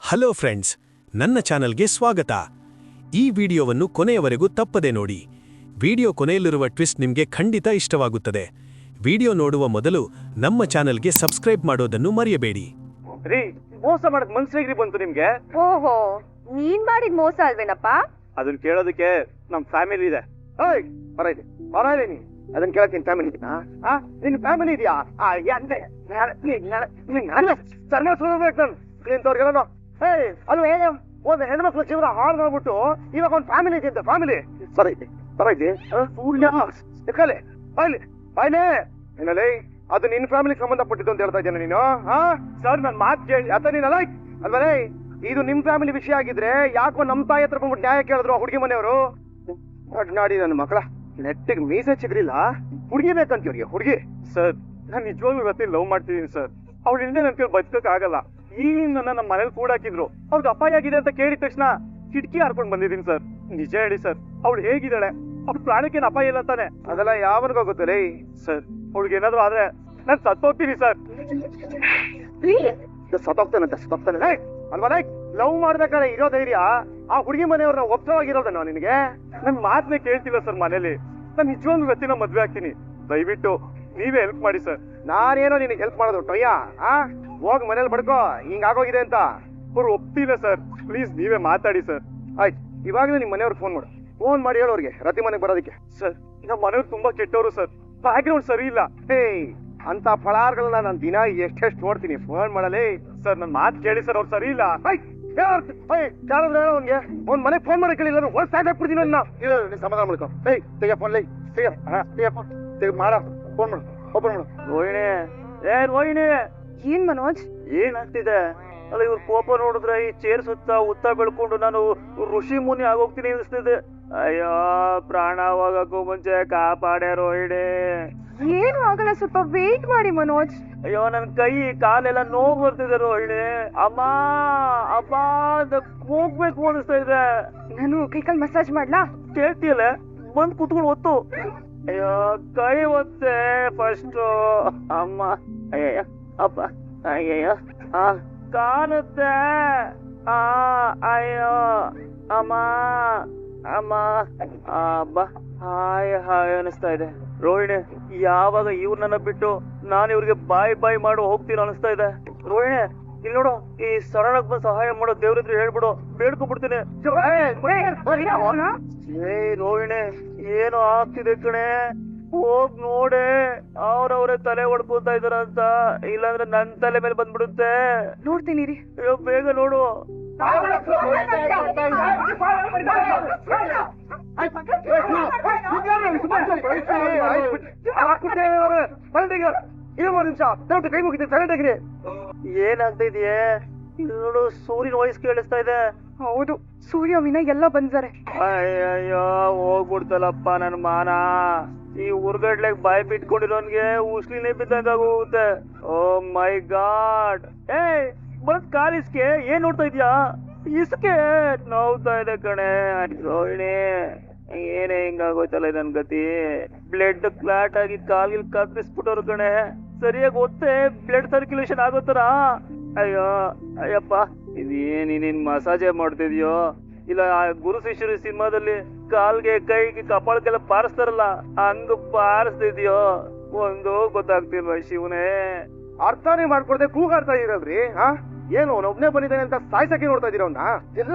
Hello friends, ನನ್ನ ಚಾನಲ್ಗೆ ಸ್ವಾಗತ. ಈ ವಿಡಿಯೋವನ್ನು ಕೊನೆಯವರೆಗೂ ತಪ್ಪದೆ ನೋಡಿ. ವಿಡಿಯೋ ಕೊನೆಯಲ್ಲಿರುವ ಟ್ವಿಸ್ಟ್ ನಿಮಗೆ ಖಂಡಿತ ಇಷ್ಟವಾಗುತ್ತದೆ. ವಿಡಿಯೋ ನೋಡುವ ಮೊದಲು ನಮ್ಮ ಚಾನಲ್ಗೆ ಸಬ್ಸ್ಕ್ರೈಬ್ ಮಾಡೋದನ್ನು ಮರೆಯಬೇಡಿ. ರೀ, ಮೋಸ ಮಾಡಕ್ ಮನ್ಸಿಗೆ ಬಂತು ನಿಮ್ಗೆ? ಓಹೋ, ನೀನ್ ಮಾಡಿದ ಮೋಸ ಅಲ್ವೇನಪ್ಪ? ಅದನ್ನ ಕೇಳೋದಕ್ಕೆ ನಮ್ ಫ್ಯಾಮಿಲಿ ಇದೆ. ನೀ ಅದನ್ನ ಕೇಳಕ್ ನಿನ್ ಫ್ಯಾಮಿಲಿ ನಿನ್ ಫ್ಯಾಮಿಲಿ ಇದೆಯಾ? ಇಂಥವ್ರಿಗೆಲ್ಲ ಅದು ಒಂದು ಹೆಣ್ಮಕ್ಳ ಜೀವನ ಹಾಳು ಮಾಡ್ಬಿಟ್ಟು ಇವಾಗ ಒಂದು ಫ್ಯಾಮಿಲಿ ಇದೆ ಅಂತ. ಫ್ಯಾಮಿಲಿ ಏನಲ್ಲಿ ಅದು ನಿನ್ ಫ್ಯಾಮಿಲಿಗೆ ಸಂಬಂಧಪಟ್ಟಿದ್ದು ಅಂತ ಹೇಳ್ತಾ ಇದ್ದೇನೆ ನೀನು. ಸರ್, ನನ್ ಮಾತು ಕೇಳಿ ಅತ್ತ ನೀನಲ್ಲ ಅಲ್ವೇ? ಇದು ನಿಮ್ ಫ್ಯಾಮಿಲಿ ವಿಷಯ ಆಗಿದ್ರೆ ಯಾಕೋ ನಮ್ ತಾಯಿ ಹತ್ರ ಬಂದ್ಬಿಟ್ಟು ನ್ಯಾಯ ಕೇಳಿದ್ರು ಆ ಹುಡುಗಿ ಮನೆಯವರು. ನಾಡಿ ನನ್ನ ಮಕ್ಕಳ ನೆಟ್ಟಿಗೆ ಮೀಸೆ ಚಿಗ್ರಿಲ್ಲ, ಹುಡುಗಿ ಬೇಕಂತೀವ್ರಿಗೆ ಹುಡುಗಿ. ಸರ್, ನಾನು ನಿಜವಾಗ್ಲೂ ಇವತ್ತಿನ ಲವ್ ಮಾಡ್ತಿದ್ದೀನಿ ಸರ್. ಅವ್ಳ ಹಿಂದೆ ನನ್ ಕೇಳಿ ಬದುಕಕ್ ಆಗಲ್ಲ. ಈಗ ನನ್ನ ನಮ್ಮ ಮನೇಲಿ ಕೂಡ ಹಾಕಿದ್ರು. ಅವ್ರಿಗೆ ಅಪಾಯ ಆಗಿದೆ ಅಂತ ಕೇಳಿದ ತಕ್ಷಣ ಕಿಟಕಿ ಹಾರ್ಕೊಂಡು ಬಂದಿದ್ದೀನಿ ಸರ್. ನಿಜ ಹೇಳಿ ಸರ್, ಅವಳು ಹೇಗಿದ್ದಾಳೆ? ಅವ್ಳ ಪ್ರಾಣಕ್ಕೇನು ಅಪಾಯ ಇಲ್ಲ ತಾನೆ? ಅದೆಲ್ಲ ಯಾವನಿಗೂ ಗೊತ್ತಲ್ಲ ಸರ್. ಅವಳಿಗೆ ಏನಾದ್ರು ಆದ್ರೆ ನಾನು ಸತ್ತೋಗ್ತೀನಿ ಸರ್. ಸತ್ತೋಗ್ತಾನೆ ಅಲ್ವಾ? ಲವ್ ಮಾಡ್ಬೇಕಾದ್ರೆ ಇರೋ ಧೈರ್ಯ ಆ ಹುಡುಗಿ ಮನೆಯವ್ರನ್ನ ಒಪ್ಸವಾಗಿರೋದನ್ನ ನಿನಗೆ? ನನ್ ಮಾತನ್ನೇ ಕೇಳ್ತಿಲ್ಲ ಸರ್ ಮನೇಲಿ. ನಾನು ನಿಜವಾಗ್ಲೂ ರತಿನ ಮದ್ವೆ ಆಗ್ತೀನಿ. ದಯವಿಟ್ಟು ನೀವೇ ಹೆಲ್ಪ್ ಮಾಡಿ ಸರ್. ನಾನೇನೋ ನಿನಗೆ ಹೆಲ್ಪ್ ಮಾಡೋದು ಟೊಯ್ಯ? ಹೋಗ್ ಮನೇಲಿ ಬಡ್ಕೋ, ಹಿಂಗಾಗೋಗಿದೆ ಅಂತ. ಅವ್ರು ಒಪ್ತಿಲ್ಲ ಸರ್. ಪ್ಲೀಸ್ ನೀವೇ ಮಾತಾಡಿ ಸರ್. ಆಯ್ತು, ಇವಾಗಲೇ ನಿಮ್ ಮನೆಯವ್ರಿಗೆ ಫೋನ್ ಮಾಡಿ ಹೇಳೋರ್ಗೆ ರತಿ ಮನೆಗೆ ಬರೋದಕ್ಕೆ. ಸರ್, ನಮ್ಮ ಮನೆಯವ್ರು ತುಂಬಾ ಕೆಟ್ಟವರು ಸರ್. ಬ್ಯಾಕ್ಗ್ರೌಂಡ್ ಸರಿ ಇಲ್ಲ. ಅಂತ ಫಳಾರ್ಗಳನ್ನ ನಾನು ದಿನ ಎಷ್ಟೆಷ್ಟು ನೋಡ್ತೀನಿ. ಫೋನ್ ಮಾಡಲೇ ಸರ್, ನನ್ ಮಾತು ಕೇಳಿ ಸರ್. ಅವ್ರು ಸರಿ ಇಲ್ಲ. ಅವ್ನಿಗೆ ಒಂದ್ ಮನೆಗೆ ಫೋನ್ ಮಾಡಕ್ ಹೇಳಿಲ್ಲ. ಸಾಕಾಗ್ಬಿಡ್ತೀನಿ ನೀನ್ ಸಮಾಧಾನ ಮಾಡ್ಕೊ. ತೆಗೆ ಫೋನ್ ಮಾಡ ಫೋನ್ ಮಾಡು. ಓಪನ್ ಮಾಡು. ರೋಹಿಣಿ, ಏನ್ ಮನೋಜ್? ಏನಾಗ್ತಿದೆ ಅಲ್ಲ? ಇವ್ರ ಕೋಪ ನೋಡಿದ್ರೆ ಈ ಚೇರ್ ಉತ್ತ ಬೆಳ್ಕೊಂಡು ನಾನು ಋಷಿ ಮುನಿ ಆಗೋಗ್ತೀನಿ ಅನಿಸ್ತಿದೆ. ಅಯ್ಯೋ, ಪ್ರಾಣ ಹೋಗಕ್ಕೂ ಮುಂಚೆ ಕಾಪಾಡೆ ರೋಹಿಣಿ. ಏನು ಆಗಲ್ಲ, ಸ್ವಲ್ಪ ವೇಟ್ ಮಾಡಿ ಮನೋಜ್. ಅಯ್ಯೋ, ನನ್ ಕೈ ಕಾಲೆಲ್ಲ ನೋವು ಬರ್ತಿದೆ ರೋಹಿಣಿ. ಅಮ್ಮ ಅಮ್ಮ ಅಂತ ಹೋಗ್ಬೇಕು ಅನಿಸ್ತಾ ಇದೆ. ನಾನು ಕೈಕಾಲ್ ಮಸಾಜ್ ಮಾಡ್ಲಾ? ಕೇಳ್ತಿಯಲ್ಲ, ಬಂದ್ ಕುತ್ಕೊಂಡು ಒತ್ತು. ಅಯ್ಯೋ, ಕೈ ಒತ್ತೆ ಫಸ್ಟ್. ಅಮ್ಮ, ಅಯ್ಯಯ್ಯ, ಅಪ್ಪ, ಅಯ್ಯಯ್ಯ, ಕಾಣುತ್ತೆ. ಅಯ್ಯೋ, ಅಮ್ಮ ಅಮ್ಮ, ಅಬ್ಬ, ಹಾಯ್ ಅನಿಸ್ತಾ ಇದೆ. ರೋಹಿಣಿ, ಯಾವಾಗ ಇವ್ರನ್ನ ಬಿಟ್ಟು ನಾನು ಇವ್ರಿಗೆ ಬಾಯ್ ಮಾಡು ಹೋಗ್ತೀನಿ ಅನಿಸ್ತಾ ಇದೆ. ರೋಹಿಣಿ, ಇಲ್ಲಿ ನೋಡು, ಈ ಸಡನ್ ಆಗಿ ಬಂದು ಸಹಾಯ ಮಾಡೋ ದೇವ್ರಿದ್ರೆ ಹೇಳ್ಬಿಡು, ಬೇಡ್ಕೊಂಡ್ಬಿಡ್ತೀನಿ. ರೋಹಿಣಿ, ಏನು ಆಗ್ತಿದೆ ಕಣೆ? ಹೋಗ್ ನೋಡೆ, ಅವ್ರವ್ರೆ ತಲೆ ಹೊಡ್ಕೊತಾ ಇದಾರಂತ. ಇಲ್ಲಾಂದ್ರೆ ನನ್ ತಲೆ ಮೇಲೆ ಬಂದ್ಬಿಡುತ್ತೆ. ನೋಡ್ತೀನಿ ರೀ. ಅಯ್ಯೋ, ಬೇಗ ನೋಡು. ಕೈ ಮುಗಿತೀನಿ, ಸೈಲೆಂಟ್. ಏನಾಗ್ತಾ ಇದೆಯೇ? ನೋಡು, ಸೂರ್ಯನ ವಾಯ್ಸ್ ಕೇಳಿಸ್ತಾ ಇದೆ. ಹೌದು, ಸೂರ್ಯ ವಿನ ಎಲ್ಲ ಬಂದಿದ್ದಾರೆ. ಅಯ್ಯಯ್ಯೋ, ಹೋಗ್ಬಿಡ್ತಲ್ಲಪ್ಪ ನನ್ ಮಾನ. ಈ ಉರ್ಗಡ್ಲೆಗ್ ಬಾಯಿ ಬಿಟ್ಕೊಂಡಿರೋನ್ಗೆ ಉಸ್ಲಿನೇ ಬಿದ್ದಂಗ ಆಗೋಗುತ್ತೆ. ಓ ಮೈ ಗಾಡ್. ಬಂದ್ ಕಾಲಿಸ್ಕೆ ಏನ್ ನೋಡ್ತಾ ಇದ್ಯಾ? ಇಸ್ಕೆ ನೋವ್ತಾ ಇದೆ ಕಣೆ. ರೋಹಿಣಿ, ಏನೇ ಹಿಂಗಾಗೋಯ್ತಲ್ಲ ನನ್ ಗತಿ. ಬ್ಲಡ್ ಕ್ಲಾಟ್ ಆಗಿ ಕಾಲ್ಗಿಲ್ ಕತ್ತಿಸ್ಬಿಟ್ಟವ್ರು ಕಣೆ. ಸರಿಯಾಗಿ ಒತ್ತೆ ಬ್ಲಡ್ ಸರ್ಕ್ಯುಲೇಷನ್ ಆಗೋತರ. ಅಯ್ಯೋ ಅಯ್ಯಪ್ಪ, ಇದೇನಿನ್ ಮಸಾಜೆ ಮಾಡ್ತಿದ್ಯೋ? ಇಲ್ಲ ಆ ಗುರು ಶಿಷ್ಯರು ಸಿನಿಮಾದಲ್ಲಿ ಕಾಲ್ಗೆ ಕೈಗೆ ಕಪಾಳಕ್ಕೆಲ್ಲ ಪಾರಿಸ್ತಾರಲ್ಲ, ಹಂಗ ಪಾರಿಸ್ತಿದ್ಯೋ? ಒಂದು ಗೊತ್ತಾಗ್ತಿಲ್ವ ಶಿವನೇ? ಅರ್ಥನೇ ಮಾಡ್ಕೊಡ್ದೆ ಕೂಗಾಡ್ತಾ ಇದೀರಲ್ರಿ. ಏನು ಒಬ್ನೇ ಬಂದಿದ್ದಾನೆ ಅಂತ ಸಾಯ್ಸಕ್ಕೆ ನೋಡ್ತಾ ಇದೀರ ಅವ್ನ? ಇಲ್ಲ,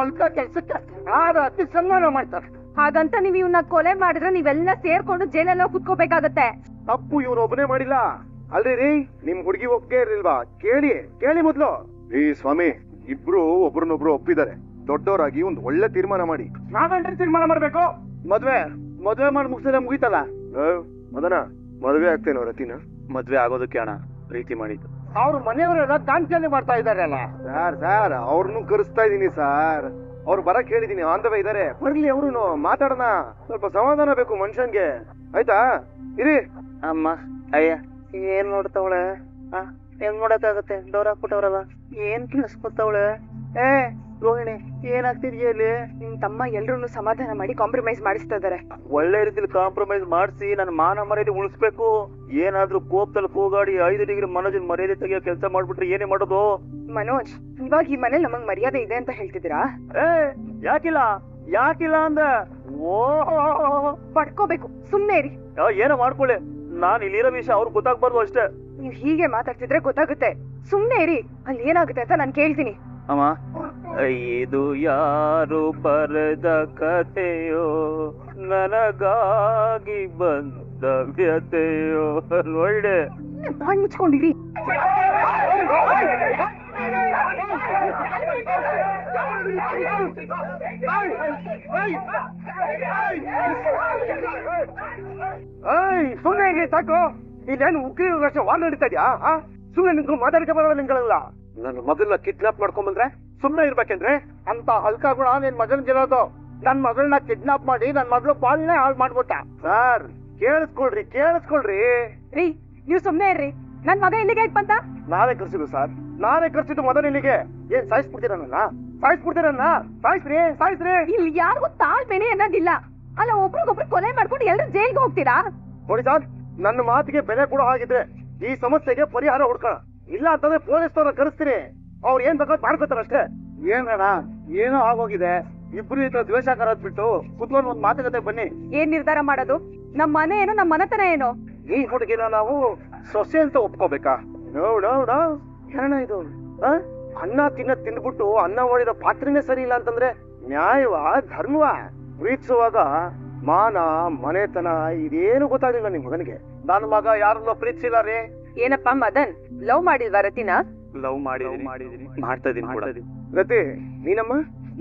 ಅಂತ ಕೆಲ್ಸಕ್ಕೆ ಅತಿ ಸನ್ಮಾನ ಮಾಡ್ತಾರೆ. ಹಾಗಂತ ನೀವ್ ಇವ್ನ ಕೊಲೆ ಮಾಡಿದ್ರೆ ನೀವೆಲ್ಲ ಸೇರ್ಕೊಂಡು ಜೈಲಲ್ಲಿ ಕುತ್ಕೋಬೇಕಾಗತ್ತೆ. ತಪ್ಪು ಇವ್ನ ಒಬ್ಬನೇ ಮಾಡಿಲ್ಲ ಅಲ್ರಿ. ನಿಮ್ ಹುಡುಗಿ ಒಪ್ಪಿಗೆ ಇರ್ಲಿಲ್ವಾ? ಕೇಳಿ ಮೊದ್ಲು. ಈ ಸ್ವಾಮಿ, ಇಬ್ರು ಒಬ್ರನ್ನೊಬ್ರು ಒಪ್ಪಿದ್ದಾರೆ. ದೊಡ್ಡವರಾಗಿ ಒಂದ್ ಒಳ್ಳೆ ತೀರ್ಮಾನ ಮಾಡಿ. ನಾವೇನ್ರಿ ತೀರ್ಮಾನ ಮಾಡ್ಬೇಕು? ಮದ್ವೆ ಮಾಡಿ ಮುಗಿಸಿದ್ರೆ ಮುಗೀತಲ್ಲ. ಮದನ, ಮದ್ವೆ ಆಗ್ತೇನೋ ರತಿನ? ಮದ್ವೆ ಆಗೋದಕ್ಕೆ ಅಣ್ಣ ಪ್ರೀತಿ ಮಾಡಿದ್ದು. ಅವ್ರ ಮನೆಯವರೆಲ್ಲ ಕಾಂಚನೆ ಮಾಡ್ತಾ ಇದಾರಲ್ಲ ಸರ್. ಅವ್ರನ್ನು ಕರೆಸ್ತಾ ಇದೀನಿ ಸರ್. ಅವ್ರು ಬರಕ್ ಹೇಳಿದೀನಿ, ಆನ್ ದ ವೇ ಇದಾರೆ. ಬರ್ಲಿ, ಅವ್ರು ಮಾತಾಡೋಣ. ಸ್ವಲ್ಪ ಸಮಾಧಾನ ಬೇಕು ಮನುಷ್ಯನ್ಗೆ, ಆಯ್ತಾ? ಇರಿ. ಅಮ್ಮ, ಅಯ್ಯ, ಏನ್ ನೋಡ್ತಾವಳೆ? ಹೆಂಗ್ ನೋಡಕ್ಕಾಗತ್ತೆ? ಡೋರ್ ಹಾಕ್ಬಿಟ್ಟವ್ರಲ್ಲ, ಏನ್ ಕೇಳಿಸ್ಕೊತಾವಳೆ? ರೋಹಿಣಿ ಏನಾಗ್ತಿದ್ಯಾ ಇಲ್ಲಿ? ನಿಮ್ ತಮ್ಮ ಎಲ್ರೂ ಸಮಾಧಾನ ಮಾಡಿ ಕಾಂಪ್ರಮೈಸ್ ಮಾಡಿಸ್ತಾ ಇದಾರೆ. ಒಳ್ಳೆ ರೀತಿಲಿ ಕಾಂಪ್ರಮೈಸ್ ಮಾಡಿಸಿ ನನ್ನ ಮಾನ ಮರ್ಯಾದೆ ಉಳಿಸ್ಬೇಕು. ಏನಾದ್ರೂ ಕೋಪದಲ್ಲಿ ಕೂಗಾಡಿ 5 ಡಿಗ್ರಿ ಮನೋಜನ್ ಮರ್ಯಾದೆ ತೆಗಿಯೋ ಕೆಲಸ ಮಾಡ್ಬಿಟ್ರೆ ಏನೇ ಮಾಡೋದು? ಮನೋಜ್, ಇವಾಗ ಈ ಮನೇಲಿ ನಮಗ್ ಮರ್ಯಾದೆ ಇದೆ ಅಂತ ಹೇಳ್ತಿದ್ದೀರಾ? ಯಾಕಿಲ್ಲ ಯಾಕಿಲ್ಲ ಅಂದೆ? ಓ ಪಡ್ಕೋಬೇಕು, ಸುಮ್ನೆ ಇರಿ. ಏನೋ ಮಾಡ್ಕೊಳ್ಳಿ, ನಾನ್ ಇಲ್ಲಿರೋ ವಿಷಯ ಅವ್ರಿಗೆ ಗೊತ್ತಾಗ್ಬಾರ್ದು ಅಷ್ಟೇ. ನೀವ್ ಹೀಗೆ ಮಾತಾಡ್ತಿದ್ರೆ ಗೊತ್ತಾಗುತ್ತೆ. ಸುಮ್ನೆ ಇರಿ, ಅಲ್ಲಿ ಏನಾಗುತ್ತೆ ಅಂತ ನಾನ್ ಕೇಳ್ತೀನಿ. ಅಮ್ಮ, ಇದು ಯಾರು ಬರೆದ ಕಥೆಯೋ, ನನಗಾಗಿ ಬಂದ ವ್ಯತೆಯೋ. ನೋಡೆ ಬಾಯ್ ಮುಚ್ಕೊಂಡಿರಿ. ಸುಮ್ಮನೆ ಇಲ್ಲಿ ಸಾಕು. ಇಲ್ಲೇನು ಉಕ್ಕಿ ವರ್ಷ ವಾರ ನಡೀತಾ ಇದೆಯಾ? ಸುಮ್ಮನೆ ನಿಂತ್ಕೊಂಡು ಮಾತಾಡಕ್ಕೆ ಬರೋಲ್ಲ ನಿಂಗಳಲ್ಲ. ನನ್ನ ಮಗಳನ್ನ ಕಿಡ್ನಾಪ್ ಮಾಡ್ಕೊಂಡ್ಬಂದ್ರೆ ಸುಮ್ಮನೆ ಇರ್ಬೇಕಂದ್ರೆ ಅಂತ ಹಲ್ಕ ಗುಣ ನಿನ್ ಮಗನ್ಗಿರೋದು. ನನ್ ಮಗಳನ್ನ ಕಿಡ್ನಾಪ್ ಮಾಡಿ ನನ್ ಮಗಳು ಪಾಲನೆ ಹಾಳು ಮಾಡ್ಬಿಟ್ಟ. ಸರ್ ಕೇಳಿಸ್ಕೊಳ್ರಿ. ರೀ, ನೀವ್ ಸುಮ್ನೆ ಇರ್ರಿ. ನನ್ ಮಗ ಇಲ್ಲಿಗೆ ಹೇಗ್ ಬಂತ? ನಾನೇ ಕರ್ಸಿದ್ದು ಸರ್, ನಾನೇ ಕರ್ಸಿದ್ದು ಮೊದಲು ಇಲ್ಲಿಗೆ. ಏನ್ ಸಾಯಿಸ್ಬಿಡ್ತೀರನ್ನ? ಸಾಯಿಸ್ರಿ. ಇಲ್ಲಿ ಯಾರಿಗೂ ತಾಳ್ಮೆನೆ ಅನ್ನೋದಿಲ್ಲ. ಅಲ್ಲ, ಒಬ್ರಿಗೊಬ್ರು ಕೊಲೆ ಮಾಡ್ಕೊಂಡು ಎಲ್ರು ಜೈಲ್ಗೆ ಹೋಗ್ತೀರಾ? ನೋಡಿ ಸರ್, ನನ್ನ ಮಾತಿಗೆ ಬೆಲೆ ಕೊಡೋ ಹಾಗಿದ್ರೆ ಈ ಸಮಸ್ಯೆಗೆ ಪರಿಹಾರ ಹುಡ್ಕೋಣ. ಇಲ್ಲ ಅಂತಂದ್ರೆ ಪೊಲೀಸ್ನವ್ರ ಕರೆಸ್ತೀನಿ, ಅವ್ರು ಏನ್ ಬೇಕಾದ್ ಮಾಡ್ಕೋತಾರ ಅಷ್ಟೇ. ಏನಣ್ಣ, ಏನೋ ಆಗೋಗಿದೆ. ಇಬ್ರು ಈ ತರ ದ್ವೇಷ ಕರೋದ್ ಬಿಟ್ಟು ಕುತ್ಕೊಂಡು ಒಂದ್ ಮಾತುಕತೆ ಬನ್ನಿ. ಏನ್ ನಿರ್ಧಾರ ಮಾಡೋದು? ನಮ್ ಮನೆ ಏನು, ನಮ್ ಮನೆತನ ಏನು? ಈ ಹುಡುಗಿನ ನಾವು ಸೊಸೆ ಅಂತ ಒಪ್ಕೋಬೇಕಾ? ಏನಣ್ಣ ಇದು? ಅನ್ನ ತಿಂದ್ಬಿಟ್ಟು ಅನ್ನ ಮಾಡಿರೋ ಪಾತ್ರೆನೇ ಸರಿ ಇಲ್ಲ ಅಂತಂದ್ರೆ ನ್ಯಾಯವಾ ಧರ್ಮವಾ? ಪ್ರೀತಿಸುವಾಗ ಮಾನ ಮನೆತನ ಇದೇನು ಗೊತ್ತಾಗ್ಲಿಲ್ಲ ನಿಮ್ ಮಗನಿಗೆ. ನನ್ನ ಮಗ ಯಾರನ್ನೋ ಪ್ರೀತಿಸಿಲ್ಲ ರೀ. ಏನಪ್ಪಾ ಮದನ್, ಲವ್ ಮಾಡಿಲ್ವಾ ರತಿನ? ಲವ್ ಮಾಡಿದೀನಿ, ಮಾಡ್ತಾ ಇದೀನಿ. ರತಿ ನೀನಮ್ಮ?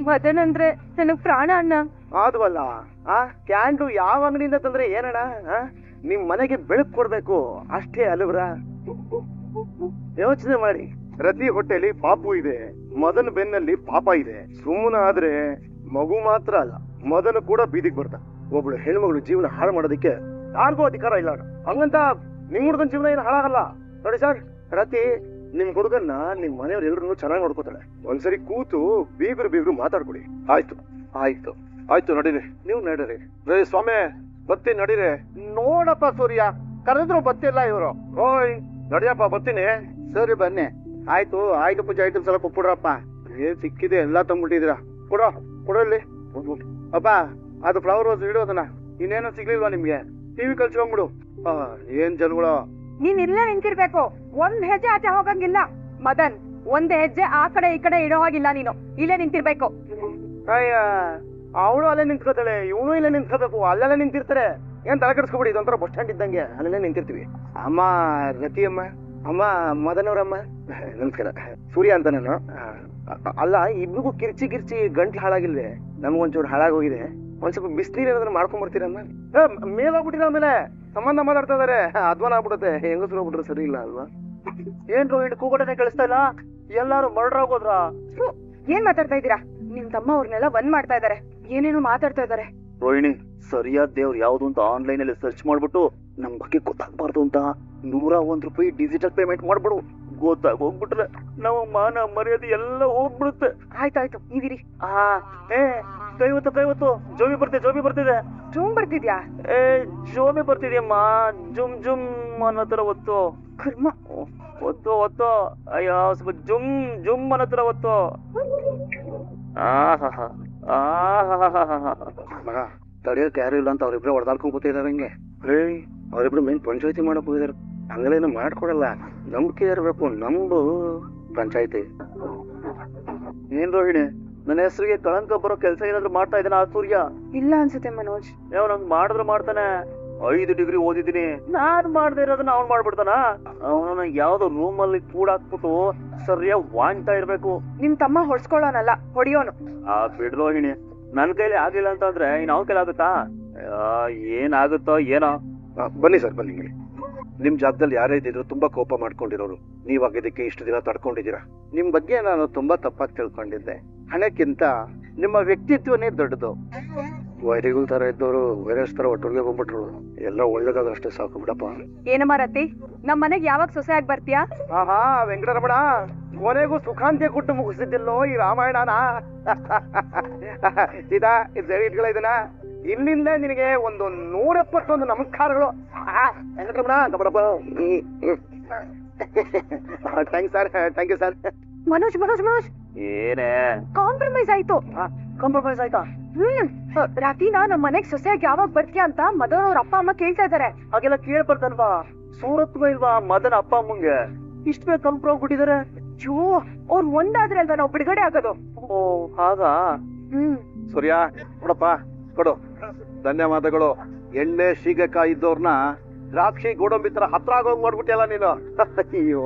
ಮದನ್ ಅಂದ್ರೆ ನನಗ್ ಪ್ರಾಣ ಅಣ್ಣ. ಆದ್ವಲ್ಲ, ಕ್ಯಾಂಡು ಯಾವ ಅಂಗಡಿಯಿಂದ ತಂದ್ರೆ ಏನಣ್ಣ? ನಿಮ್ ಮನೆಗೆ ಬೆಳಕು ಕೊಡ್ಬೇಕು ಅಷ್ಟೇ ಅಲ್ವ್ರ? ಯೋಚನೆ ಮಾಡಿ. ರತಿ ಹೊಟ್ಟೆಲಿ ಪಾಪು ಇದೆ, ಮದನ್ ಬೆನ್ನಲ್ಲಿ ಪಾಪ ಇದೆ. ಸುಮ್ಮನೆ ಆದ್ರೆ ಮಗು ಮಾತ್ರ ಅಲ್ಲ, ಮದನ್ ಕೂಡ ಬೀದಿಗೆ ಬರ್ತ. ಒಬ್ಳು ಹೆಣ್ಮಗಳು ಜೀವನ ಹಾಳು ಮಾಡೋದಕ್ಕೆ ಯಾರಿಗೂ ಅಧಿಕಾರ ಇಲ್ಲ. ಹಂಗಂತ ನಿಮ್ ಹುಡುಗನ್ ಜೀವನ ಏನು ಹಾಳಾಗಲ್ಲ. ನೋಡಿ ಸರ್, ರತಿ ನಿಮ್ ಹುಡುಗನ್ನ ನಿಮ್ ಮನೆಯವ್ರು ಎಲ್ರು ಚೆನ್ನಾಗಿ ನೋಡ್ಕೋತಾಳೆ. ಒಂದ್ಸರಿ ಕೂತು ಬೀಗರು ಮಾತಾಡ್ಕೊಡಿ. ಆಯ್ತು ನಡೀರಿ, ನೀವು ನಡೀರಿ. ಸ್ವಾಮಿ ಬರ್ತೀನಿ, ನಡೀರಿ. ನೋಡಪ್ಪ ಸೂರ್ಯ, ಕರೆದ್ರು ಬರ್ತಿಲ್ಲ ಇವರು. ಓಯ್ ನಡಿಯಪ್ಪ, ಬರ್ತೀನಿ. ಸರಿ ಬನ್ನಿ. ಆಯ್ತು ಪೂಜೆ ಐಟಮ್ಸ್ ಎಲ್ಲ ಕೊಟ್ಬಿಡ್ರಪ್ಪ. ಏನ್ ಸಿಕ್ಕಿದೆ ಎಲ್ಲ ತಂದ್ಬಿಟ್ಟಿದ್ದೀರಾ? ಕೊಡಲ್ಲಿ ಅಪ್ಪ. ಅದು ಫ್ಲವರ್ ರೋಸ್ ಇಡೋದನ್ನ. ಇನ್ನೇನು ಸಿಗ್ಲಿಲ್ವಾ ನಿಮ್ಗೆ? ಟಿವಿ ಕಳ್ಸ್ಕೊಂಡ್ಬಿಡು. ಏನ್ ಜನಗಳು. ನೀನ್ ಇಲ್ಲೇ ನಿಂತಿರ್ಬೇಕು, ಒಂದ್ ಹೆಜ್ಜೆ ಆಚೆ ಹೋಗಂಗಿಲ್ಲ. ಮದನ್, ಒಂದ್ ಹೆಜ್ಜೆ ಆ ಕಡೆ ಈ ಕಡೆ ಇಡೋ ಹಾಗಿಲ್ಲ. ನೀನು ಇಲ್ಲೇ ನಿಂತಿರ್ಬೇಕು. ಅಯ್ಯ, ಅವಳು ಅಲ್ಲೇ ನಿಂತ್ಕೋತಾಳೆ, ಇವನು ಇಲ್ಲೇ ನಿಂತ್ಕೋಬೇಕು. ಅಲ್ಲೆಲ್ಲ ನಿಂತಿರ್ತಾರೆ. ಏನ್ ತಲೆ ಕೆಡಿಸ್ಕೊಬಿಡಿ, ಇದೊಂಥರ ಬಸ್ ಸ್ಟ್ಯಾಂಡ್ ಇದ್ದಂಗೆ ಅಲ್ಲೆಲ್ಲ ನಿಂತಿರ್ತೀವಿ. ಅಮ್ಮ ರತಿ ಅಮ್ಮ ಮದನ್ ಅವ್ರಮ್ಮ ನಮಸ್ಕಾರ. ಸೂರ್ಯ ಅಂತ ನಾನು. ಅಲ್ಲ, ಇಬ್ರಿಗೂ ಕಿರ್ಚಿ ಗಂಟ್ಲು ಹಾಳಾಗಿಲ್ವೇ? ನಮಗೊಂಚೂರು ಹಾಳಾಗೋಗಿದೆ. ಒಂದ್ ಸ್ವಲ್ಪ ಬಿಸಿನೀರು ಏನಾದ್ರು ಮಾಡ್ಕೊಂಡ್ ಬರ್ತೀರಮ್ಮ? ಮೇಲಾಗ್ಬಿಟ್ಟಿರ, ಆಮೇಲೆ ಸಂಬಂಧ ಮಾತಾಡ್ತಾ ಇದಾರೆ, ಅಧ್ವಾನ ಆಗ್ಬಿಡುತ್ತೆ. ಹೆಂಗಸರು ಹೋಗ್ಬಿಟ್ರೆ ಸರಿ ಇಲ್ಲ ಅಲ್ವಾ? ಏನ್ ರೋಹಿಣಿ ಕೂಗೋಟನೆ ಕಳಿಸ್ತಾ ಇಲ್ಲ? ಎಲ್ಲಾರು ಮರ್ಡರ್ ಆಗೋದ್ರ? ಏನ್ ಮಾತಾಡ್ತಾ ಇದೀರಾ? ನಿಮ್ ತಮ್ಮ ಅವ್ರನ್ನೆಲ್ಲ ಒಂದ್ ಮಾಡ್ತಾ ಇದಾರೆ, ಏನೇನು ಮಾತಾಡ್ತಾ ಇದಾರೆ. ರೋಹಿಣಿ, ಸರಿಯಾದ ದೇವ್ರು ಯಾವ್ದು ಅಂತ ಆನ್ಲೈನ್ ಅಲ್ಲಿ ಸರ್ಚ್ ಮಾಡ್ಬಿಟ್ಟು ನಮ್ ಬಗ್ಗೆ ಗೊತ್ತಾಗ್ಬಾರ್ದು ಅಂತ 101 ರೂಪಾಯಿ ಡಿಜಿಟಲ್ ಪೇಮೆಂಟ್ ಮಾಡ್ಬಿಡು. ಹೋಗ್ಬಿಟ್ರೆ ನಾವು ಮಾನ ಮರ್ಯಾದೆ ಎಲ್ಲ ಹೋಗ್ಬಿಡುತ್ತೆ. ಆಯ್ತಾಯ್ತು, ನೀವಿರಿ. ಕೈವತ್ತು ಜೋಬಿ ಬರ್ತಿದೆ. ಜೂಮ್ ಬರ್ತಿದ್ಯಾ? ಜೋಬಿ ಬರ್ತಿದ್ಯಮ್ಮ. ಜುಮ್ ಅನ್ನೋ ತರ ಒತ್ತು. ಕರ್ಮ. ಒತ್ತು. ಅಯ್ಯೋ, ಸ್ವಲ್ಪ ಜುಮ್ ಅನ್ನೋ ತರ ಒತ್ತು. ಮಗ, ತಡೆಯೋಕೆ ಯಾರು ಇಲ್ಲ ಅಂತ ಅವ್ರಿಬ್ರು ಹೊಡೆದಾಡ್ಕೊಂಡ್ ಕೂತಿದಾರೆ. ಹಂಗೆ ಅವ್ರಿಬ್ರು ಮೇನ್ ಪಂಚಾಯತಿ ಮಾಡಕ್ ಹೋಗಿದಾರೆ. ಹಂಗಲೇನು ಮಾಡ್ಕೊಡಲ್ಲ, ನಂಬಿಕೆ ಇರ್ಬೇಕು. ನಂಬು ಪಂಚಾಯತಿ. ಏನ್ ರೋಹಿಣಿ, ನನ್ನ ಹೆಸರಿಗೆ ಕಳಂಕ ಬರೋ ಕೆಲಸ ಏನಾದ್ರು ಮಾಡ್ತಾ ಇದ್ದಾನ ಆ ಸೂರ್ಯ? ಇಲ್ಲ ಅನ್ಸುತ್ತೆ ಮನೋಜ್. ನಂಗ್ ಮಾಡಿದ್ರೆ ಮಾಡ್ತಾನೆ. 5 ಡಿಗ್ರಿ ಓದಿದ್ದೀನಿ, ನಾನ್ ಮಾಡದೇ ಇರೋದನ್ನ ಅವ್ನ್ ಮಾಡ್ಬಿಡ್ತಾನ. ಅವನ ಯಾವ್ದೋ ರೂಮ್ ಅಲ್ಲಿ ಕೂಡಾಕ್ಬಿಟ್ಟು ಸರಿಯಾಗಿ ವಾಂಗ್ತಾ ಇರ್ಬೇಕು. ನಿನ್ ತಮ್ಮ ಹೊಡ್ಸ್ಕೊಳ್ಳೋನಲ್ಲ, ಹೊಡಿಯೋನು. ಬಿಡ್ ರೋಹಿಣಿ, ನನ್ ಕೈಲಿ ಆಗ್ಲಿಲ್ಲ ಅಂತಂದ್ರೆ ಇನ್ ಅವ್ನ ಕೈಲಿ ಆಗುತ್ತಾ? ಏನಾಗುತ್ತೋ ಏನೋ. ಬನ್ನಿ ಸರ್, ಬನ್ನಿ. ನಿಮ್ ಜಾಗದಲ್ಲಿ ಯಾರೇ ಇದ್ದಿದ್ರು ತುಂಬಾ ಕೋಪ ಮಾಡ್ಕೊಂಡಿರೋರು. ನೀವಾಗ ಇದಕ್ಕೆ ಇಷ್ಟು ದಿನ ತಡ್ಕೊಂಡಿದ್ದೀರಾ. ನಿಮ್ ಬಗ್ಗೆ ನಾನು ತುಂಬಾ ತಪ್ಪಾಗಿ ತಿಳ್ಕೊಂಡಿದ್ದೆ. ಹಣಕ್ಕಿಂತ ನಿಮ್ಮ ವ್ಯಕ್ತಿತ್ವನೇ ದೊಡ್ಡದು. ವೈರಿಗಳ ತರ ಇದ್ದವರು ವೈರಸ್ ತರ ಒಟ್ಟೊಳಗೆ ಬಂದ್ಬಿಟ್ರು. ಎಲ್ಲ ಒಳ್ಳೇದಾದಷ್ಟೇ ಸಾಕು ಬಿಡಪ್ಪ. ಏನಮ್ಮ ರತಿ, ನಮ್ ಮನೆಗ್ ಯಾವಾಗ ಸೊಸೆಯಾಗಿ ಬರ್ತೀಯಾ? ಆಹಾ ವೆಂಕಟರಮಣ, ಕೊನೆಗೂ ಸುಖಾಂತ್ಯ ಕೊಟ್ಟು ಮುಗಿಸಿದ್ದಿಲ್ಲೋ ಈ ರಾಮಾಯಣನ. ಸೀತಾ ಸರಿ ಇಟ್ಕೊಳ್ಳ ಇದನ್ನ. ಇಲ್ಲಿಂದ ನಿನಗೆ ಒಂದು 171 ನಮಸ್ಕಾರಗಳು. Venkataramana Kabadappa. Thanks sir, thank you sir. Manoj Manoj Manoj, ಏನೇ ಕಾಂಪ್ರಮೈಸ್ ಆಯ್ತು. ಕಾಂಪ್ರಮೈಸ್ ಆಯ್ತಾ? ರಾತಿನ ನಮ್ ಮನೆಗ್ ಸೊಸೆಯಾಗಿ ಯಾವಾಗ ಬರ್ತೀಯಾ ಅಂತ ಮದನ್ ಅವ್ರ ಅಪ್ಪ ಅಮ್ಮ ಕೇಳ್ತಾ ಇದಾರೆ. ಹಾಗೆಲ್ಲ ಕೇಳ್ಬಾರ್ದಲ್ವಾ? ಸೂರತ್ಗೂ ಇಲ್ವಾ ಮದನ ಅಪ್ಪ ಅಮ್ಮಂಗೆ? ಇಷ್ಟ ಬೇಗ ಕಂಪ್ರೂವ್ ಬಿಟ್ಟಿದ್ದಾರೆ. ಅಯ್ಯೋ, ಅವ್ರು ಒಂದಾದ್ರೆ ಅಲ್ವಾ ನಾವು ಬಿಡುಗಡೆ ಆಗೋದು. ಓ ಹಾಗಾ? ಸೂರ್ಯ ಕೊಡಪ್ಪ, ಕೊಡು. ಧನ್ಯವಾದಗಳು. ಎಣ್ಣೆ ಶೀಗಕಾಯಿ ಇದ್ದವ್ರನ್ನ ದ್ರಾಕ್ಷಿ ಗೋಡಂಬಿ ತರ ಹತ್ರ ಆಗೋಗ್ ಮಾಡ್ಬಿಟ್ಟಿಯಲ್ಲ ನೀನು. ಅಯ್ಯೋ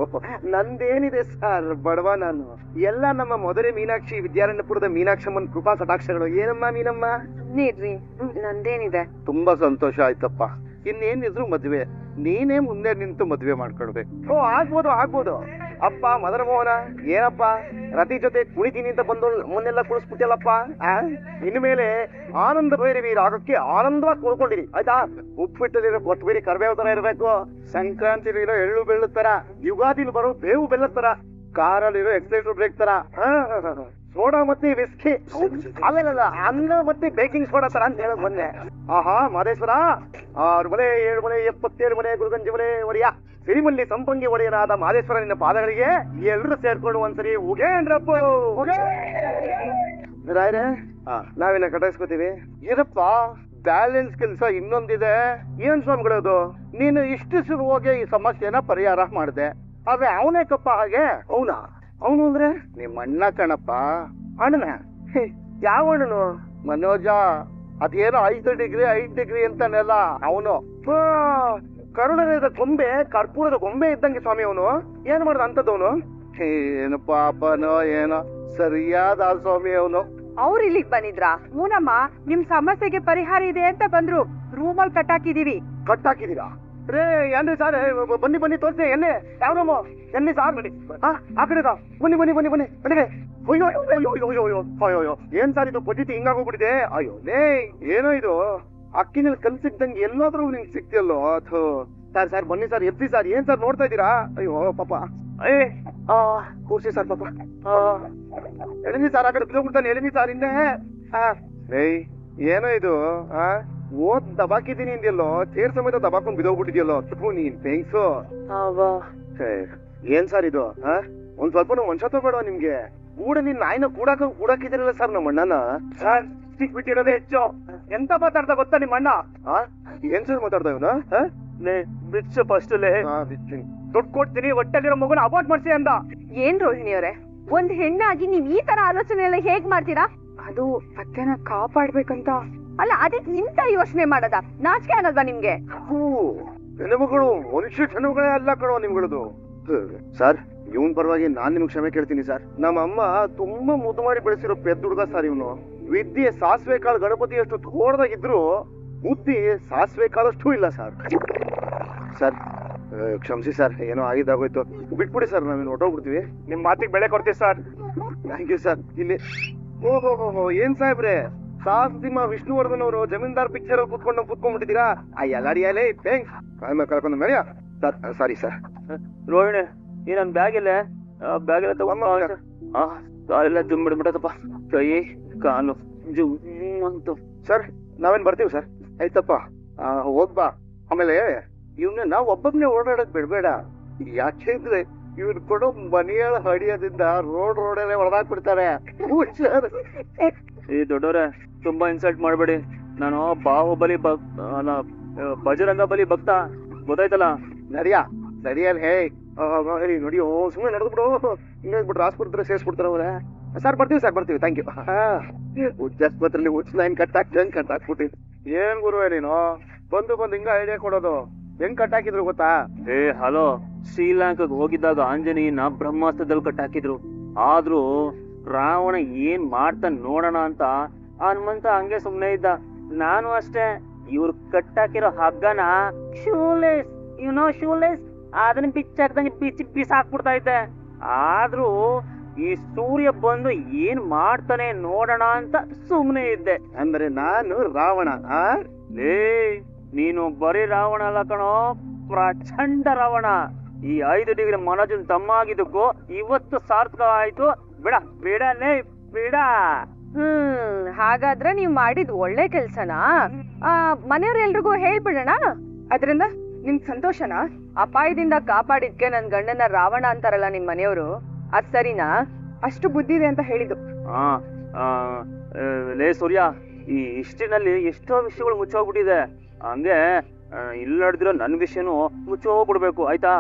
ನಂದೇನಿದೆ ಸರ್, ಬಡವ ನಾನು. ಎಲ್ಲ ನಮ್ಮ ಮೊದಲೇ ಮೀನಾಕ್ಷಿ ವಿದ್ಯಾರಣ್ಯಪುರದ ಮೀನಾಕ್ಷಮ್ಮನ್ ಕೃಪಾ ಕಟಾಕ್ಷಗಳು. ಏನಮ್ಮ ಮೀನಮ್ಮ? ನೀರ್ರಿ, ನಂದೇನಿದೆ. ತುಂಬಾ ಸಂತೋಷ ಆಯ್ತಪ್ಪ. ಇನ್ನೇನಿದ್ರು ಮದ್ವೆ ನೀನೇ ಮುಂದೆ ನಿಂತು ಮದ್ವೆ ಮಾಡ್ಕೊಳ್ಬೇಕು. ಓ ಆಗ್ಬೋದು ಆಗ್ಬೋದು. ಅಪ್ಪ ಮದನ ಮೋಹನ, ಏನಪ್ಪ ರತಿ ಜೊತೆ ಕುಣಿತೀನಿ ಅಂತ ಬಂದು ಮುನ್ನೆಲ್ಲ ಕುಣಿಸ್ಬಿಟ್ಟಲ್ಲಪ್ಪ. ಇನ್ಮೇಲೆ ಆನಂದ ಭೈರವಿ ರಾಗಕ್ಕೆ ಆನಂದವಾಗಿ ಕುಳ್ಕೊಂಡಿರಿ ಆಯ್ತಾ? ಉಪ್ಪಿಟ್ಟಲ್ಲಿರೋ ಕೊತ್ತಂಬರಿ ಕರ್ಬೇವು ತರ ಇರ್ಬೇಕು, ಸಂಕ್ರಾಂತಿಲಿರೋ ಎಳ್ಳು ಬೆಳ್ಳು ತರ, ಯುಗಾದಿಲಿ ಬರೋ ಬೇವು ಬೆಲ್ಲ ತರ, ಕಾರಲ್ಲಿರೋ ಎಕ್ಸೈಟರ್ ಬ್ರೇಕ್ ತರ, ಸೋಡಾ ಮತ್ತೆ ವಿಸ್ಕಿ, ಆಮೇಲಲ್ಲ ಅನ್ನ ಮತ್ತೆ ಬೇಕಿಂಗ್ ಸೋಡಾ ತರ ಅಂತ ಹೇಳಕ್ ಬಂದೆ. ಆಹಾ ಮಾದೇಶ್ವರ, 6 ಮಲೆ 7 ಮಲೆ 77 ಮಲೆ ಗುರುಗಂಜಿ ಮಲೆ ಒಡೆಯ ಸಿರಿಮಲ್ಲಿ ಸಂಪಂಗಿ ಒಡೆಯನಾದ ಮಾದೇಶ್ವರ ನಿನ್ನ ಪಾದಗಳಿಗೆ ಎಲ್ಲರೂ ಸೇರ್ಕೊಂಡು ಒಂದ್ಸರಿ ಉಗೇಂದ್ರಪ್ಪ ರಾಯ್ರೆ. ನಾವೇನ ಕಟಾಯಿಸ್ಕೋತೀವಿ. ಏನಪ್ಪ ಬ್ಯಾಲೆನ್ಸ್ ಕೆಲಸ ಇನ್ನೊಂದಿದೆ. ಏನ್ ಸ್ವಾಮಿಗಳದು? ನೀನು ಇಷ್ಟು ಸುಲಭವಾಗಿ ಈ ಸಮಸ್ಯೆನ ಪರಿಹಾರ ಮಾಡಿದೆ, ಆದ್ರೆ ಅವನೇ ಕಪ್ಪ ಹಾಗೆ. ಅವನಾ? ಅವನು ಅಂದ್ರೆ ನಿಮ್ಮ ಅಣ್ಣ ಕಣಪ್ಪ. ಅಣ್ಣನ? ಯಾವ ಅಣ್ಣನು? ಮನೋಜ, ಅದೇನೋ 5 ಡಿಗ್ರಿ ಅಂತಾನೆಲ್ಲ ಅವನು. ಕರುಣದ ಗೊಂಬೆ, ಕರ್ಪೂರದ ಗೊಂಬೆ ಇದ್ದಂಗೆ ಸ್ವಾಮಿ ಅವನು. ಏನ್ ಮಾಡ್ದ ಅಂತದವನು? ಏನು ಪಾಪನೋ ಏನೋ, ಸರಿಯಾದ ಸ್ವಾಮಿ ಅವನು. ಅವ್ರು ಇಲ್ಲಿಗ್ ಬಂದಿದ್ರಾ? ಹೂನಮ್ಮ, ನಿಮ್ ಸಮಸ್ಯೆಗೆ ಪರಿಹಾರ ಇದೆ ಅಂತ ಬಂದ್ರು. ರೂಮಲ್ಲಿ ಕಟ್ಟಾಕಿದೀವಿ. ಕಟ್ಟಾಕಿದೀರಾ? ರೇ ಏನ್ರಿ ಸರ್, ಬನ್ನಿ ಬನ್ನಿ ತೋರಿಸಿ. ಎಣ್ಣೆ ಯಾವ ರೂಮು? ಎಣ್ಣೆ ಸಾರ್ ಬನ್ನಿ. ಆ ಕಡೆಗ ಬನ್ನಿ ಬನ್ನಿ ಬನ್ನಿ ಬನ್ನಿ ಬನ್ನಿ. ಅಯ್ಯೋ ಅಯ್ಯೋ ಅಯ್ಯೋ ಅಯ್ಯೋ ಅಯ್ಯೋ, ಏನ್ ಸರ್ ಇದು ಪದ್ಧತಿ ಹಿಂಗಾಗೋಗ್ಬಿಟ್ಟಿದೆ? ಅಯ್ಯೋ ಲೇ, ಏನೋ ಇದು ಅಕ್ಕಿನಲ್ಲಿ ಕಲ್ ಸಿಕ್ದಂಗೆ ಎಲ್ಲಾದ್ರೂ ನಿಮ್ಗೆ ಸಿಕ್ತಿಯಲ್ಲೋ. ಅಥೋ ಸರ್ ಸರ್ ಬನ್ನಿ ಸರ್, ಎತ್ತಿ ಸರ್. ಏನ್ ಸರ್ ನೋಡ್ತಾ ಇದ್ದೀರಾ? ಅಯ್ಯೋ ಪಾಪ. ಕೂರ್ಸಿ ಸರ್ ಪಾಪ. ಎಳಿನಿ ಸರ್, ಆ ಕಡೆ ಬಿದ್ದೋಗ್ಬಿಡ್ತಾನೆ. ಎಳಿನಿ ಸರ್ ಇನ್ನೇ. ಏಯ್ ಏನೋ ಇದು? ಓದ್ ದಬಾಕಿದ್ದೀನಿ ಅಂದ್ಯಲ್ಲೋ, ಚೇರ್ ಸಮೇತ ದಬಾಕೊಂಡ್ ಬಿದ್ದೋಗ್ಬಿಟ್ಟಿದ್ಯಲ್ಲೋ. ನೀನ್ ಥ್ಯಾಂಕ್ಸು. ಏನ್ ಸರ್ ಇದು? ಒಂದ್ ಸ್ವಲ್ಪ ಮನುಷ್ಯತ್ವ ಬೇಡ ನಿಮ್ಗೆ? ಕೂಡ ನಿನ್ ನಾಯಿನ ಕೂಡಾಕಿದಿರಲ್ಲ ಸರ್ ನಮ್ಮ ಅಣ್ಣನ. ಸರ್ ಸಿಕ್ಬಿಟ್ಟಿರೋದೇ ಹೆಚ್ಚು. ಎಂತ ಮಾತಾಡ್ದ ಗೊತ್ತಾ ನಿಮ್ಮ ಅಣ್ಣ? ಏನ್ ಸರ್ ಮಾತಾಡ್ದ ಇವನು? ಬಿಚ್ಚು ಫಸ್ಟ್ ದುಡ್ಡು ಕೊಡ್ತೀನಿ, ಹೊಟ್ಟೆಲಿರೋ ಮಗುನ ಅಬಾರ್ಟ್ ಮಾಡ್ಸಿ ಅಂದ. ಏನ್ ರೋಹಿಣಿ ಅವರೇ, ಒಂದ್ ಹೆಣ್ಣಾಗಿ ನೀವ್ ಈ ತರ ಆಲೋಚನೆ ಎಲ್ಲ ಹೇಗ್ ಮಾಡ್ತೀರಾ? ಅದು ಪತ್ತೆನ ಕಾಪಾಡ್ಬೇಕಂತ ಅಲ್ಲ, ಅದಕ್ಕೆ ಇಂತ ಯೋಚನೆ ಮಾಡದ ನಾಚಿಕೆ ಆಗಲ್ವಾ ನಿಮ್ಗೆ? ಹೆಣ್ಣುಮಗಳು ಮನುಷ್ಯ ಹೆಣ್ಣುಗಳೇ ಅಲ್ಲ ಕಣೋ ನಿಮ್ಗಳದು. ಸರ್, ಇವನ್ ಪರವಾಗಿ ನಾನ್ ನಿಮ್ಗೆ ಕ್ಷಮೆ ಕೇಳ್ತೀನಿ ಸರ್. ನಮ್ಮ ಅಮ್ಮ ತುಂಬಾ ಮುದ್ದು ಮಾಡಿ ಬೆಳೆಸಿರೋ ಪೆದ್ದ ಹುಡುಗ ಸರ್ ಇವನು. ವಿದ್ಯೆ ಸಾಸಿವೆ ಕಾಳು ಗಣಪತಿ ಅಷ್ಟು ತೋಡ್ದಾಗಿದ್ರು ಬುದ್ಧಿ ಸಾಸಿವೆ ಕಾಳಷ್ಟು ಇಲ್ಲ ಸರ್. ಸರ್ ಕ್ಷಮಿಸಿ ಸರ್, ಏನೋ ಆಗಿದ್ದಾಗೋಯ್ತು, ಬಿಟ್ಬಿಡಿ ಸರ್, ನಾವೇನು ಹೊಟ್ಟೋಗ್ಬಿಡ್ತೀವಿ. ನಿಮ್ ಮಾತಿಗೆ ಬೆಳೆ ಕೊಡ್ತೀವಿ ಸರ್. Thank you sir. ಇಲ್ಲಿ ಓಹೋ ಏನ್ ಸಾಹೇಬ್ರೆ, ಸಾಹಸಿಂಹ ವಿಷ್ಣುವರ್ಧನ್ ಅವರು ಜಮೀನ್ದಾರ್ ಪಿಕ್ಚರ್ ಕುತ್ಕೊಂಡ್ಬಿಟ್ಟಿದ್ದೀರಾ? ಎಲ್ಲಾಡಿಯಲ್ಲೇ ಥ್ಯಾಂಕ್ಸ್ ಕಳ್ಕೊಂಡ ಮೇಡ ಸರ್. Sorry sir. ರೋಹಿಣಿ, ಈ ನನ್ ಬ್ಯಾಗ್ ಇಲ್ಲ, ಬ್ಯಾಗ್ ಎಲ್ಲ ತಗೊಂಡ್ ಕಾಲೆಲ್ಲ ದುಮ್ಬಿಡ್ಬಿಟ್ಟದಪ್ಪ, ಕೈ ಕಾಲು ಅಂತ. ಸರ್ ನಾವೇನ್ ಬರ್ತೀವಿ ಸರ್. ಆಯ್ತಪ್ಪ, ಹೋಗ್ಬಾ. ಆಮೇಲೆ ಇವ್ನ ನಾವ್ ಒಬ್ಬೊಬ್ನೇ ಓಡಾಡಕ್ ಬಿಡ್ಬೇಡ. ಯಾಕೆಂದ್ರೆ ಇವ್ರು ಕೊಡೋ ಮನೆಯ ಹಡಿಯೋದ್ರಿಂದ ರೋಡಲ್ಲೇ ಹೊಡೆದಾಕ್ಬಿಡ್ತಾರೆ. ಈ ದೊಡ್ಡವ್ರೆ, ತುಂಬಾ ಇನ್ಸಲ್ಟ್ ಮಾಡ್ಬೇಡಿ. ನಾನು ಬಾಹುಬಲಿ ಅಲ್ಲ, ಬಜರಂಗ ಬಲಿ ಭಕ್ತ, ಗೊತ್ತಾಯ್ತಲ್ಲ? ನಡಿಯಲ್ ಹೇ ನೋಡಿ. ಸುಮ್ಮನೆ ನಡೆದ್ಬಿಡು, ಹಿಂಗಾಗ್ಬಿಟ್ರೆ ಆಸ್ಪತ್ರೆ ಸೇರಿಸ್ಬಿಡ್ತಾರ ಅವ್ರೆ. ಸರ್ ಬರ್ತೀವಿ ಸರ್, ಬರ್ತೀವಿ. Thank you. ಉಚ್ಚಾಸ್ಪತ್ರೆಯಲ್ಲಿ ಉಚ್ಚ ಕಟ್ಟಾಕ್ಬಿಟ್ಟಿದ್. ಏನ್ ಗುರುವೇ ನೀನು ಬಂದು ಹಿಂಗ ಐಡಿಯಾ ಕೊಡೋದು? ಹೆಂಗ್ ಕಟ್ಟಾಕಿದ್ರು ಗೊತ್ತಾ? ಹಲೋ, ಶ್ರೀಲಂಕಾಗ್ ಹೋಗಿದ್ದಾಗ ಆಂಜನೇಯನ ಬ್ರಹ್ಮಾಸ್ತ್ರದಲ್ಲಿ ಕಟ್ಟಾಕಿದ್ರು. ಆದ್ರೂ ರಾವಣ ಏನ್ ಮಾಡ್ತಾನ ನೋಡೋಣ ಅಂತ ಹನುಮಂತ ಹಂಗೆ ಸುಮ್ನೆ ಇದ್ದ. ನಾನು ಅಷ್ಟೇ, ಇವ್ರು ಕಟ್ಟಾಕಿರೋ ಹಗ್ಗನ ಶೂಲೆಸ್, ಶೂಲೆಸ್ ಅದನ್ನ ಬಿಚ್ಚಾಕ್ದಂಗೆ ಬಿಸಾಕ್ಬಿಡ್ತಾ ಇದ್ದೆ. ಆದ್ರೂ ಈ ಸೂರ್ಯ ಬಂದು ಏನ್ ಮಾಡ್ತಾನೆ ನೋಡೋಣ ಅಂತ ಸುಮ್ನೆ ಇದ್ದೆ. ಅಂದ್ರೆ ನಾನು ರಾವಣ ಆ? ನೀನು ಬರೀ ರಾವಣ ಅಲ್ಲ ಕಣೋ, ಪ್ರಚಂಡ ರಾವಣ. ಈ 5 ಡಿಗ್ರಿ ಮನೋಜನ್ ತಮ್ಮ ಆಗಿದ್ದಕ್ಕೂ ಇವತ್ತು ಸಾರ್ಥಕ ಆಯ್ತು. ಬಿಡನೇ ಬಿಡ. ಹಾಗಾದ್ರೆ ನೀವ್ ಮಾಡಿದ್ ಒಳ್ಳೆ ಕೆಲ್ಸನಾ? ಮನೆಯವ್ರೆಲ್ರಿಗೂ ಹೇಳ್ಬಿಡೋಣ. ಅದ್ರಿಂದ ನಿಮ್ಗ್ ಸಂತೋಷನಾ? ಅಪಾಯದಿಂದ ಕಾಪಾಡಿದ್ಕೆ ನನ್ ಗಂಡನ ರಾವಣ ಅಂತಾರಲ್ಲ ನಿಮ್ ಮನೆಯವರು, ಅದ್ ಸರಿನಾ? ಅಷ್ಟು ಬುದ್ಧಿ ಇದೆ ಅಂತ ಹೇಳಿದ್ದು. ಲೇ ಸೂರ್ಯ, ಈ ಹಿಸ್ಟ್ರಿನಲ್ಲಿ ಎಷ್ಟೋ ವಿಷಯಗಳು ಮುಚ್ಚೋಗ್ಬಿಟ್ಟಿದೆ. ಹಂಗೆ ಇಲ್ಲಡ್ದಿರೋ ನನ್ ವಿಷಯನೂ ಮುಚ್ಚೋಗ್ಬಿಡ್ಬೇಕು ಆಯ್ತಾ?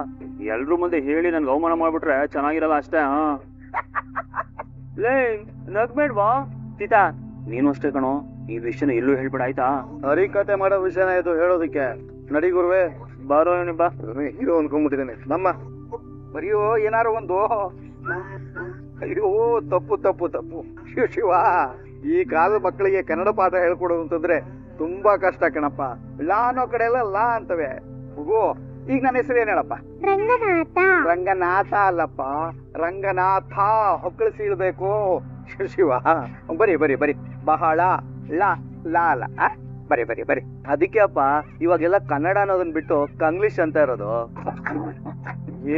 ಎಲ್ರೂ ಮುಂದೆ ಹೇಳಿ ನನ್ಗೆ ಅವಮಾನ ಮಾಡ್ಬಿಟ್ರೆ ಚೆನ್ನಾಗಿರಲ್ಲ ಅಷ್ಟೇ. ಲೇ ನಗ್ಬೇಡ್ವಾ ಸೀತಾ, ನೀನು ಅಷ್ಟೇ ಕಣೋ, ಈ ವಿಷಯನ ಎಲ್ಲೂ ಹೇಳ್ಬೇಡ ಆಯ್ತಾ? ಹರಿಕತೆ ಮಾಡೋ ವಿಷಯನ ಇದು ಹೇಳೋದಕ್ಕೆ. ನಡಿ ಗುರುವೆ, ಬಾರೋ ಬಾ. ಹೀರೋ ಅನ್ಕೊಂಡ್ಬಿಟ್ಟಿದ್ದೇನೆ. ನಮ್ಮ ಬರೆಯೋ ಏನಾರು ಒಂದು. ಅಯ್ಯೋ ತಪ್ಪು ತಪ್ಪು ತಪ್ಪು. ಶಿವ, ಈ ಕಾಲದ ಮಕ್ಕಳಿಗೆ ಕನ್ನಡ ಪಾಠ ಹೇಳ್ಕೊಡೋದು ಅಂತಂದ್ರೆ ತುಂಬಾ ಕಷ್ಟ ಕಣಪ್ಪ. ಲಾ ಅನ್ನೋ ಕಡೆ ಎಲ್ಲ ಲಾ ಅಂತವೆ. ಹೋಗು, ಈಗ ನನ್ನ ಹೆಸರು ಏನ್ ಹೇಳಪ್ಪ? ರಂಗನಾಥ. ರಂಗನಾಥ ಅಲ್ಲಪ್ಪ, ರಂಗನಾಥ. ಹೊಕ್ಕಳು ಸೀಳ್ಬೇಕು. ಶಿವ, ಬರಿ ಬರಿ ಬರಿ. ಬಹಳ ಲಾ ಲಾ ಅಲ್ಲ, ಬರಿ ಬರಿ ಬರಿ. ಅದಕ್ಕೆ ಅಪ್ಪ ಇವಾಗೆಲ್ಲ ಕನ್ನಡ ಅನ್ನೋದನ್ನ ಬಿಟ್ಟು ಕಂಗ್ಲೀಷ್ ಅಂತ ಇರೋದು.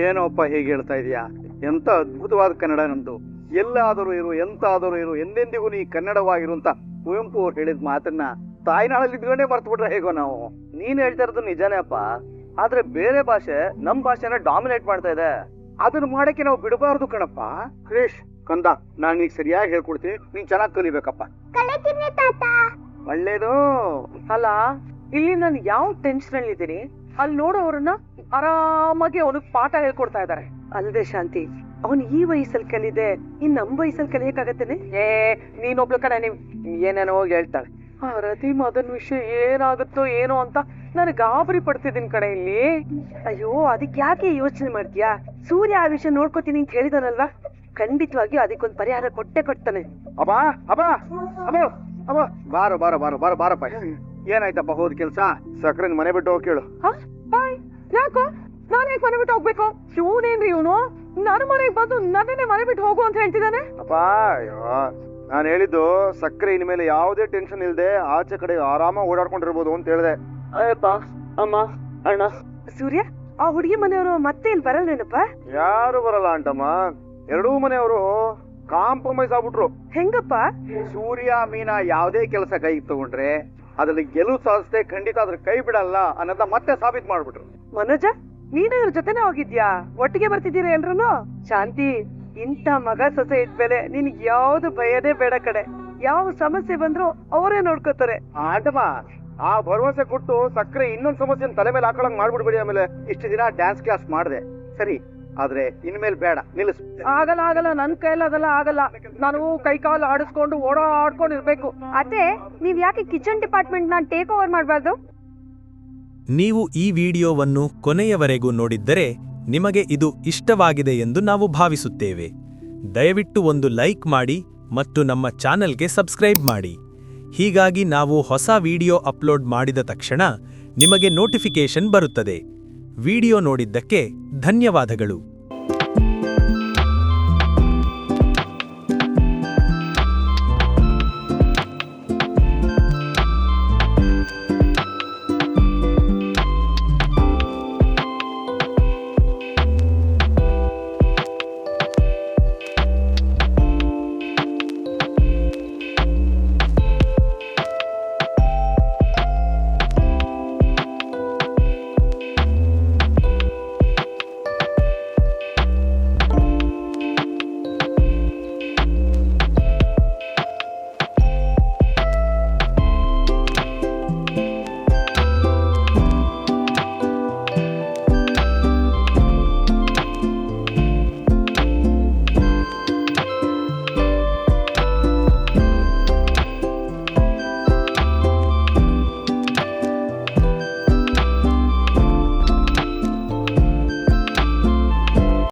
ಏನೋಪ್ಪ ಹೇಗೆ ಹೇಳ್ತಾ ಇದೀಯಾ? ಎಂತ ಅದ್ಭುತವಾದ ಕನ್ನಡ ನಂದು. ಎಲ್ಲಾದರೂ ಇರು, ಎಂತಾದರೂ ಇರು, ಎಂದೆಂದಿಗೂ ನೀ ಕನ್ನಡವಾಗಿರು ಅಂತ ಕುವೆಂಪು ಅವ್ರು ಹೇಳಿದ ಮಾತನ್ನ ತಾಯ್ನಾಳಲ್ಲಿ ಇದ್ಕೊಂಡೇ ಮರ್ತು ಬಿಟ್ರೆ ಹೇಗೋ ನಾವು. ನೀನ್ ಹೇಳ್ತಾ ಇರೋದು ನಿಜಾನೇ ಅಪ್ಪ, ಆದ್ರೆ ಬೇರೆ ಭಾಷೆ ನಮ್ ಭಾಷೆನ ಡಾಮಿನೇಟ್ ಮಾಡ್ತಾ ಇದೆ. ಅದನ್ನ ಮಾಡಕ್ಕೆ ನಾವು ಬಿಡಬಾರ್ದು ಕಣಪ್ಪ. ಕ್ರೇಶ್ ಕಂದ, ನಾನು ಈಗ ಸರಿಯಾಗಿ ಹೇಳ್ಕೊಡ್ತೀನಿ, ನೀನ್ ಚೆನ್ನಾಗಿ ಕಲಿಬೇಕಪ್ಪ. ಒಳ್ಳೇದು. ಅಲ್ಲ, ಇಲ್ಲಿ ನಾನು ಯಾವ ಟೆನ್ಷನ್ ಅಲ್ಲಿ ಇದ್ದೀನಿ, ಅಲ್ಲಿ ನೋಡೋರನ್ನ ಆರಾಮಾಗಿ ಅವನಿಗೆ ಪಾಠ ಹೇಳ್ಕೊಡ್ತಾ ಇದಾರೆ. ಅಲ್ದೆ ಶಾಂತಿ, ಅವನ್ ಈ ವಯಸ್ಸಲ್ಲಿ ಕಲಿದೆ, ಇನ್ ನಮ್ ವಯಸ್ಸಲ್ಲಿ ಕಲಿಯಕ್ಕಾಗತ್ತೇನೆ? ನೀನೊಬ್ಳು ಕಣ, ನೀವ್ ಏನೇನೋ ಹೇಳ್ತಾಳೆ. ಆ ರತಿ ಮದನ್ ವಿಷಯ ಏನಾಗುತ್ತೋ ಏನೋ ಅಂತ ನಾನು ಗಾಬರಿ ಪಡ್ತಿದ್ದೀನಿ ಕಡೆ ಇಲ್ಲಿ. ಅಯ್ಯೋ, ಅದಕ್ಕೆ ಯಾಕೆ ಯೋಚನೆ ಮಾಡ್ತೀಯಾ? ಸೂರ್ಯ ಆ ವಿಷಯ ನೋಡ್ಕೋತೀನಿ ಅಂತ ಹೇಳಿದಾನಲ್ವಾ, ಖಂಡಿತವಾಗಿ ಅದಕ್ಕೊಂದು ಪರಿಹಾರ ಕೊಟ್ಟೆ ಕೊಡ್ತಾನೆ. ಅಬ್ಬಾ ಅಬ್ಬಾ ಅಬ್ಬ ಅಬ್ಬ, ಬಾರ ಬಾರ ಬಾರ ಬಾರ ಬಾರಪ್ಪ. ಏನಾಯ್ತಪ್ಪ ಹೋದ್ ಕೆಲ್ಸ? ಸಕ್ರೆನ್ ಮನೆ ಬಿಟ್ಟು ಹೋಗಿ ಕೇಳು. ಯಾಕೋ ನಾನು ಹೇಗೆ ಮನೆ ಬಿಟ್ಟು ಹೋಗ್ಬೇಕು? ಇವನೇನ್ರಿ ಇವನು ನನ್ನ ಮನೆಗೆ ಬಂದು ನನ್ನೇ ಮನೆ ಬಿಟ್ಟು ಹೋಗು ಅಂತ ಹೇಳ್ತಿದ್ದಾನೆ. ಅಪ್ಪ, ಅಯ್ಯೋ, ನಾನು ಹೇಳಿದ್ದು ಸಕ್ಕರೆ ಇನ್ಮೇಲೆ ಯಾವುದೇ ಟೆನ್ಷನ್ ಇಲ್ದೆ ಆಚೆ ಕಡೆ ಆರಾಮ ಓಡಾಡ್ಕೊಂಡಿರ್ಬೋದು ಅಂತ ಹೇಳಿದೆ. ಅಯ್ಯಪ್ಪ, ಅಮ್ಮ, ಅಣ್ಣ. ಸೂರ್ಯ, ಆ ಹುಡುಗಿ ಮನೆಯವರು ಮತ್ತೆ ಇಲ್ಲಿ ಬರಲ್ವೇನಪ್ಪ? ಯಾರು ಬರಲ್ಲ ಅಂಟಮ್ಮ, ಎರಡೂ ಮನೆಯವರು ಕಾಂಪ್ರಮೈಸ್ ಆಗ್ಬಿಟ್ರು. ಹೆಂಗಪ್ಪ? ಸೂರ್ಯ ಮೀನಾ ಯಾವುದೇ ಕೆಲಸ ಕೈ ತಗೊಂಡ್ರೆ ಅದ್ರಲ್ಲಿ ಗೆಲುವು ಸಾಧಿಸದೆ ಖಂಡಿತ ಅದ್ರ ಕೈ ಬಿಡಲ್ಲ ಅನ್ನೋದ ಮತ್ತೆ ಸಾಬೀತ್ ಮಾಡ್ಬಿಟ್ರು. ಮನೋಜ, ನೀನು ಇವ್ರ ಜೊತೆನೆ ಹೋಗಿದ್ಯಾ? ಒಟ್ಟಿಗೆ ಬರ್ತಿದ್ದೀರ ಎಲ್ರು? ಶಾಂತಿ, ಇಂಥ ಮಗ ಸೊಸೆ ಇದ್ಮೇಲೆ ನಿನ್ಗೆ ಯಾವ್ದು ಭಯದೇ ಬೇಡ ಕಡೆ. ಯಾವ ಸಮಸ್ಯೆ ಬಂದ್ರು ಅವರೇ ನೋಡ್ಕೋತಾರೆ. ಆಟಮ್ಮ, ಆ ಭರವಸೆ ಕೊಟ್ಟು ಸಕ್ಕರೆ ಇನ್ನೊಂದ್ ಸಮಸ್ಯೆ ತಲೆ ಮೇಲೆ ಹಾಕೊಳಂಗ್ ಮಾಡ್ಬಿಡ್ಬೇಡಿ. ಆಮೇಲೆ ಇಷ್ಟು ದಿನ ಡ್ಯಾನ್ಸ್ ಕ್ಲಾಸ್ ಮಾಡಿದೆ ಸರಿ, ಆದ್ರೆ ಇನ್ಮೇಲೆ ಬೇಡ, ನಿಲ್ಲಿಸು. ಆಗಲ್ಲ ಆಗಲ್ಲ, ನನ್ ಕೈಯಲ್ಲಿ ಅದೆಲ್ಲ ಆಗಲ್ಲ. ನಾನು ಕೈ ಕಾಲು ಆಡಿಸ್ಕೊಂಡು ಓಡಾಡ್ಕೊಂಡು ಇರ್ಬೇಕು. ಅದೇ, ನೀವ್ ಯಾಕೆ ಕಿಚನ್ ಡಿಪಾರ್ಟ್ಮೆಂಟ್ ನಾನ್ ಟೇಕ್ ಓವರ್ ಮಾಡ್ಬಾರ್ದು? ನೀವು ಈ ವಿಡಿಯೋವನ್ನು ಕೊನೆಯವರೆಗೂ ನೋಡಿದ್ದರೆ ನಿಮಗೆ ಇದು ಇಷ್ಟವಾಗಿದೆ ಎಂದು ನಾವು ಭಾವಿಸುತ್ತೇವೆ. ದಯವಿಟ್ಟು ಒಂದು ಲೈಕ್ ಮಾಡಿ ಮತ್ತು ನಮ್ಮ ಚಾನೆಲ್ಗೆ ಸಬ್ಸ್ಕ್ರೈಬ್ ಮಾಡಿ. ಹೀಗಾಗಿ ನಾವು ಹೊಸ ವಿಡಿಯೋ ಅಪ್ಲೋಡ್ ಮಾಡಿದ ತಕ್ಷಣ ನಿಮಗೆ ನೋಟಿಫಿಕೇಶನ್ ಬರುತ್ತದೆ. ವಿಡಿಯೋ ನೋಡಿದ್ದಕ್ಕೆ ಧನ್ಯವಾದಗಳು.